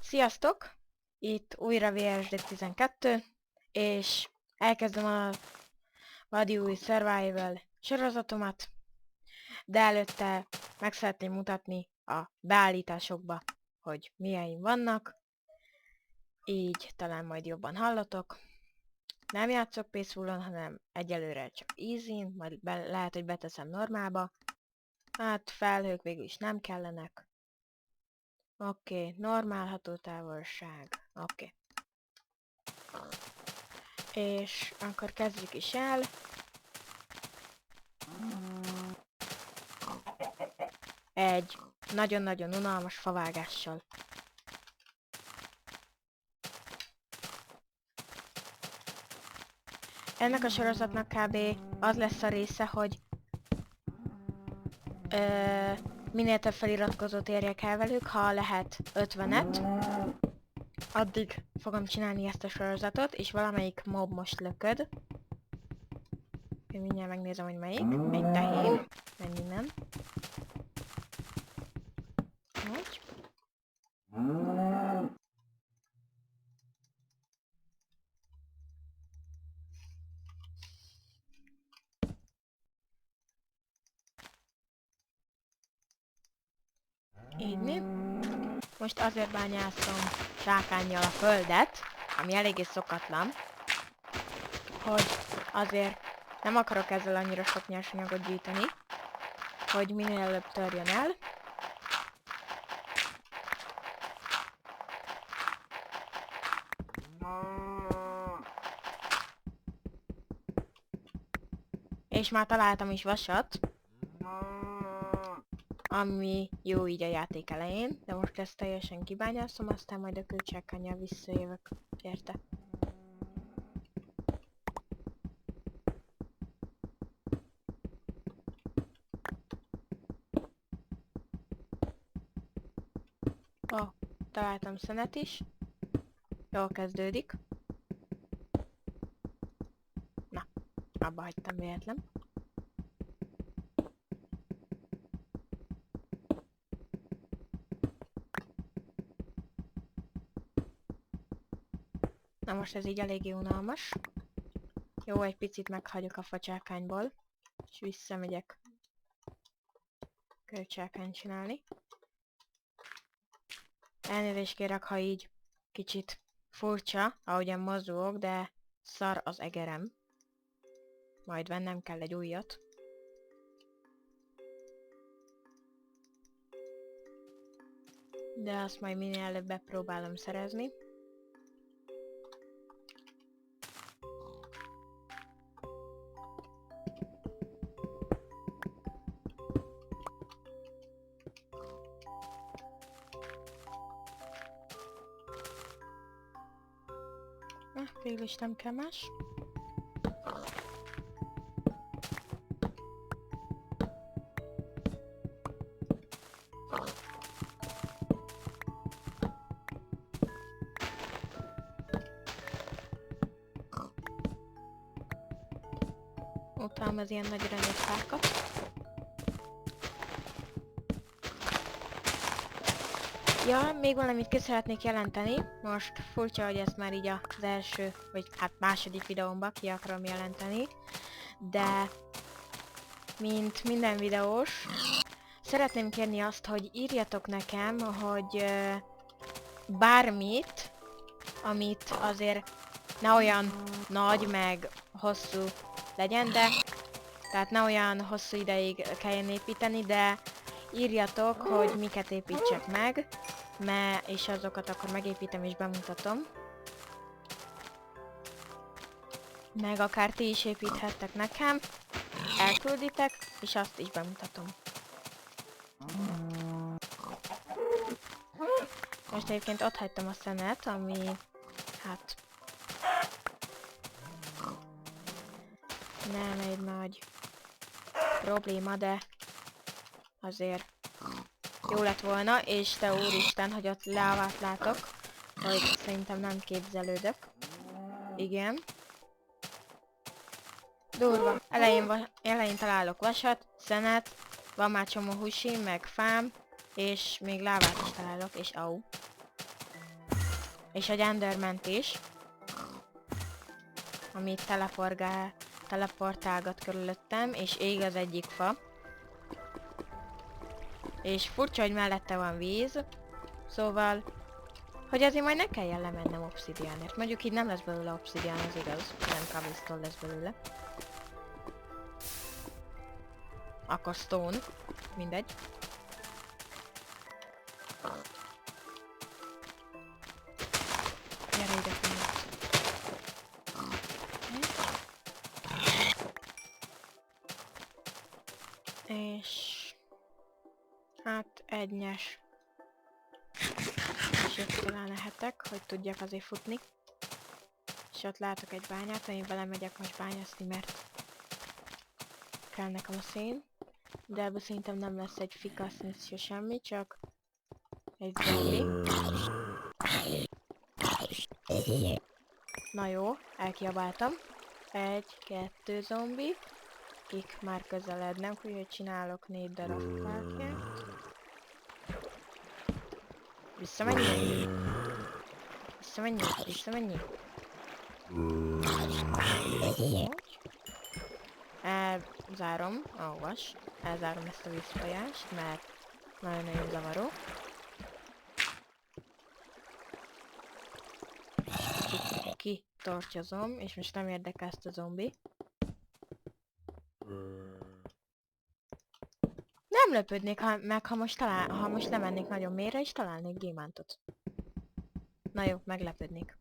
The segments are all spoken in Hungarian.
Sziasztok! Itt újra VSD12, és elkezdem a vadi új Survival sorozatomat, de előtte meg szeretném mutatni a beállításokba, hogy milyen vannak, így talán majd jobban hallatok. Nem játszok Peacefulon, hanem egyelőre csak Easy-n, majd lehet, hogy beteszem normálba. Hát felhők végül is nem kellenek. Oké, normál hatótávolság. Oké. És akkor kezdjük is el. Egy nagyon-nagyon unalmas favágással. Ennek a sorozatnak kb. Az lesz a része, hogy minél több feliratkozót érjek el velük, ha lehet 50-et. Addig fogom csinálni ezt a sorozatot, és valamelyik mob most lököd. Én mindjárt megnézem, hogy melyik. Egy tehén. Menj innen. Úgy. Így. Most azért bányászom zsákánnyal a földet, ami eléggé szokatlan, hogy azért nem akarok ezzel annyira sok nyersanyagot gyűjteni, hogy minél előbb törjön el. És már találtam is vasat, ami jó így a játék elején, de most ezt teljesen kibányászom, aztán majd a kőcsákánnyal visszajövök érte. Ó, találtam szenet is. Jól kezdődik. Na, abba hagytam véletlen. Na most ez így eléggé unalmas. Jó, egy picit meghagyok a facsákányból, és visszamegyek kőcsákányt csinálni. Elnézést kérek, ha így kicsit furcsa, ahogyan mozogok, de szar az egerem. Majd vennem kell egy újat. De azt majd minél előbb bepróbálom szerezni. Végül is nem kell más. Utálom az ilyen nagy aranyos fákat. Ja, még valamit ki szeretnék jelenteni. Most furcsa, hogy ezt már így az első, vagy hát második videómban ki akarom jelenteni. De, mint minden videós, szeretném kérni azt, hogy írjatok nekem, hogy bármit, amit azért ne olyan nagy, meg hosszú legyen, de tehát ne olyan hosszú ideig kelljen építeni, de írjatok, hogy miket építsek meg, és azokat akkor megépítem és bemutatom. Meg akár ti is építhettek nekem, elkülditek, és azt is bemutatom. Most egyébként ott hagytam a szenet, ami hát nem egy nagy probléma, de azért jó lett volna, és te úristen, hogy ott lávát látok, hogy szerintem nem képzelődök. Igen. Durva. Elején találok vasat, szenet, van már csomó húsi, meg fám, és még lávát is találok, és au. És egy Enderment is. Ami teleportálgat körülöttem, és ég az egyik fa. És furcsa, hogy mellette van víz. Szóval, hogy azért majd ne kelljen lemennem obszidiánért. Mondjuk így nem lesz belőle obszidián, az igaz. Nem cobblestone lesz belőle. Akkor stone. Mindegy. Gyere ide, figyelj. És... hát egyes. És itt talán lehetek, hogy tudjak azért futni. És ott látok egy bányát, én belemegyek most bányászni, mert kell nekem a szén. De ebből szerintem nem lesz egy fikaszni se semmi, csak egy zombi. Na jó, elkiabáltam. 1, 2 zombi. Akik már közelednek, úgyhogy csinálok 4 darab fákját. Visszamenjünk! Visszamenjünk! Visszamenjünk! Elzárom, olvas. Elzárom ezt a vízfolyást, mert nagyon-nagyon zavaró. Kitortyozom, és most nem érdekel ezt a zombi. Nem lepődnék meg, ha most lemennék nagyon mélyre, és találnék gyémántot. Na jó, meglepődnék.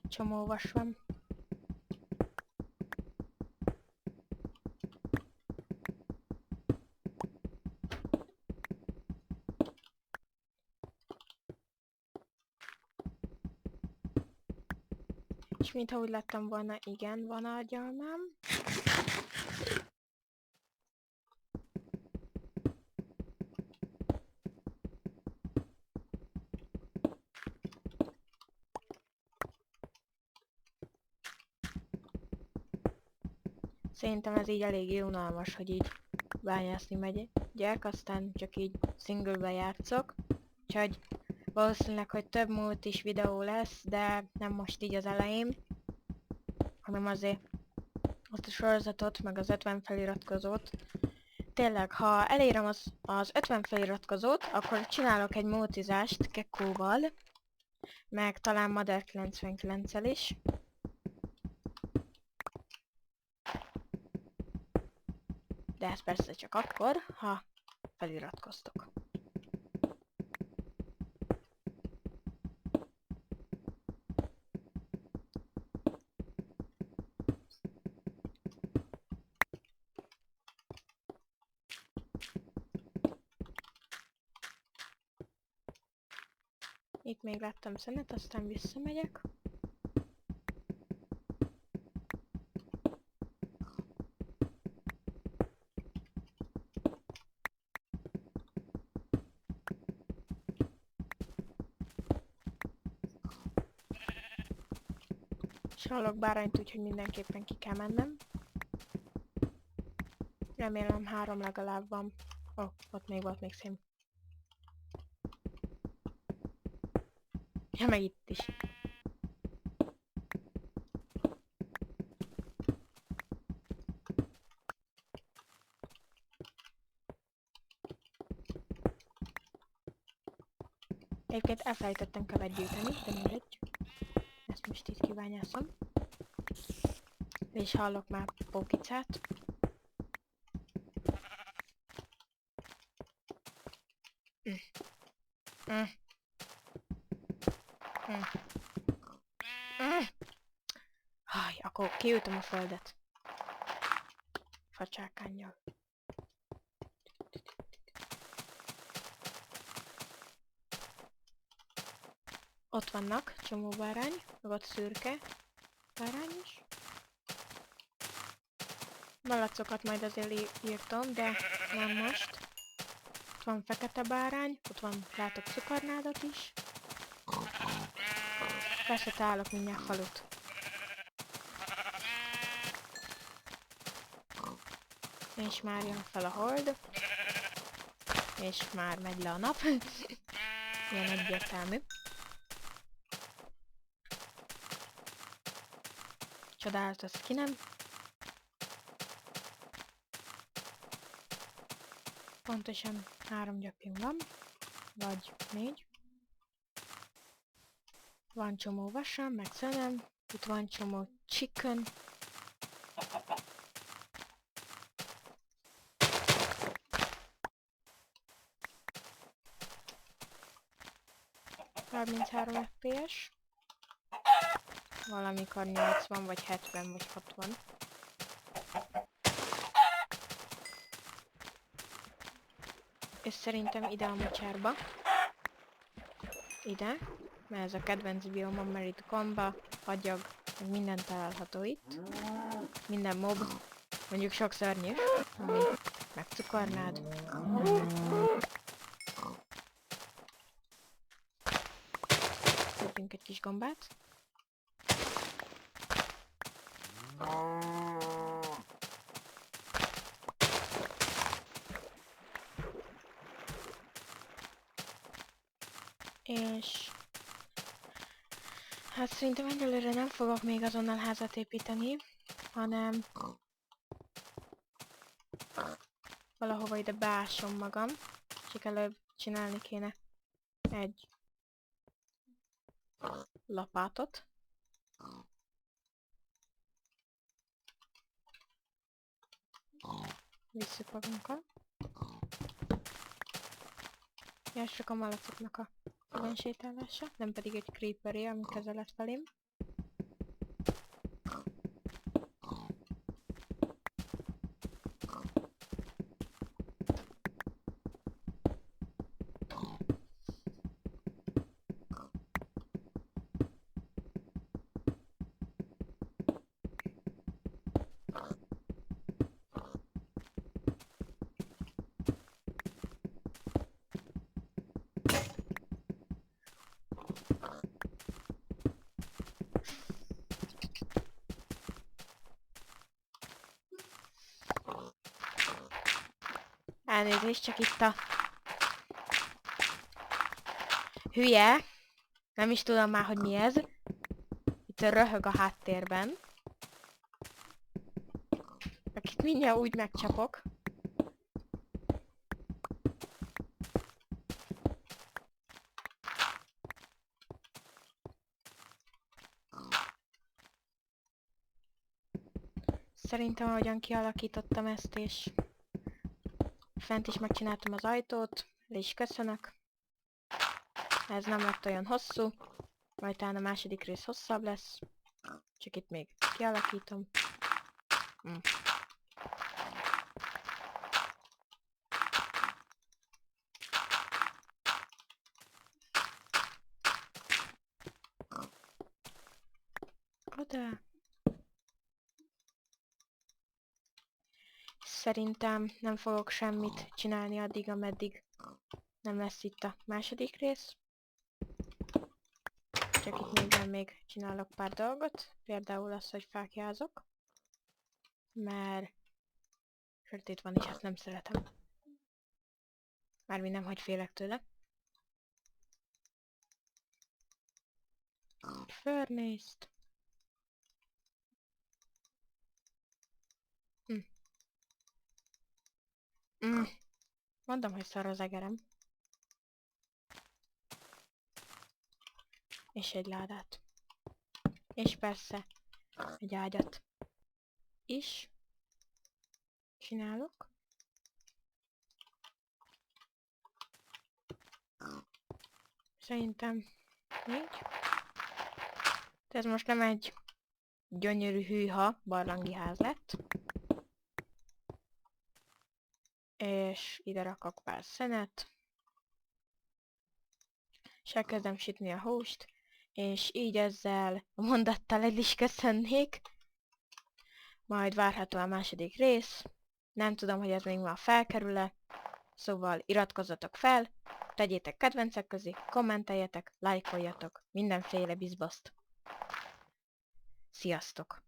Csomó vas van. És mintha úgy láttam volna, igen, van agyalmám. Szerintem ez így eléggé unalmas, hogy így bányászni megyek, aztán csak így singlebe játszok. Úgyhogy valószínűleg, hogy több múlt is videó lesz, de nem most így az elején, hanem azért azt a sorozatot, meg az 50 feliratkozót. Tényleg, ha elérem az 50 feliratkozót, akkor csinálok egy multizást Kekkóval, meg talán Mother 99-el is. De ez persze csak akkor, ha feliratkoztok. Itt még láttam szenet, aztán visszamegyek. És hallok bárányt, úgyhogy mindenképpen ki kell mennem. Remélem 3 legalább van. Ó, ott még volt még szém. Ja, meg itt is. Egyébként elfelejtettem követ gyűjteni, de mindegy. Ezt most itt kibányászom. És hallok már pókicát. Haj, akkor kiültöm a földet. Facsákánnyal. Ott vannak, csomó bárány, meg ott szürke bárány is. Malacokat majd azért írtam, de nem most. Ott van fekete bárány, ott van, látok cukornádat is. Persze találok mindjárt falut. És már jön fel a hold. És már megy le a nap. Ilyen egyértelmű. Csodálatos skinem. Pontosan 3 gyapjunk van. Vagy 4. Van csomó vasam, meg szenem. Itt van csomó chicken. ...33 FPS. Valamikor 80, vagy 70, vagy 60. És szerintem ide a mocsárba. Ide. Mert ez a kedvenc biomom, mert itt gomba, agyag, meg minden található itt. Minden mob. Mondjuk sok szörnyű, ami megcukornád. Lépjünk egy kis gombát. És... hát szerintem egyelőre nem fogok még azonnal házat építeni, hanem... valahova ide beásom magam, és előbb csinálni kéne egy lapátot. Visszük magunkkal. Ja, csak a malacoknak a sétálása, nem pedig egy creeperé, ami közeled felém. Elnézést, csak itt a hülye, nem is tudom már, hogy mi ez. Itt röhög a háttérben. Akit mindjárt úgy megcsapok. Szerintem ahogyan kialakítottam ezt, és fent is megcsináltam az ajtót, le is köszönök. Ez nem lett olyan hosszú, majd talán a második rész hosszabb lesz. Csak itt még kialakítom. Oda. Szerintem nem fogok semmit csinálni addig, ameddig nem lesz itt a második rész. Csak itt még csinálok pár dolgot. Például az, hogy fákjázok. Mert sötét van, és ezt nem szeretem. Mármint nem, hogy félek tőle. Furnace-t. Mondom, hogy szar az egerem. És egy ládát. És persze egy ágyat is csinálok. Szerintem 4. Ez most nem egy gyönyörű hűha barlangi ház lett. És ide rakok pár szenet. És elkezdem sütni a húst. És így ezzel a mondattal el is köszönnék. Majd várható a második rész. Nem tudom, hogy ez még már felkerül-e. Szóval iratkozzatok fel. tegyétek kedvencek közé, kommenteljetek, lájkoljatok, mindenféle bizbaszt. Sziasztok!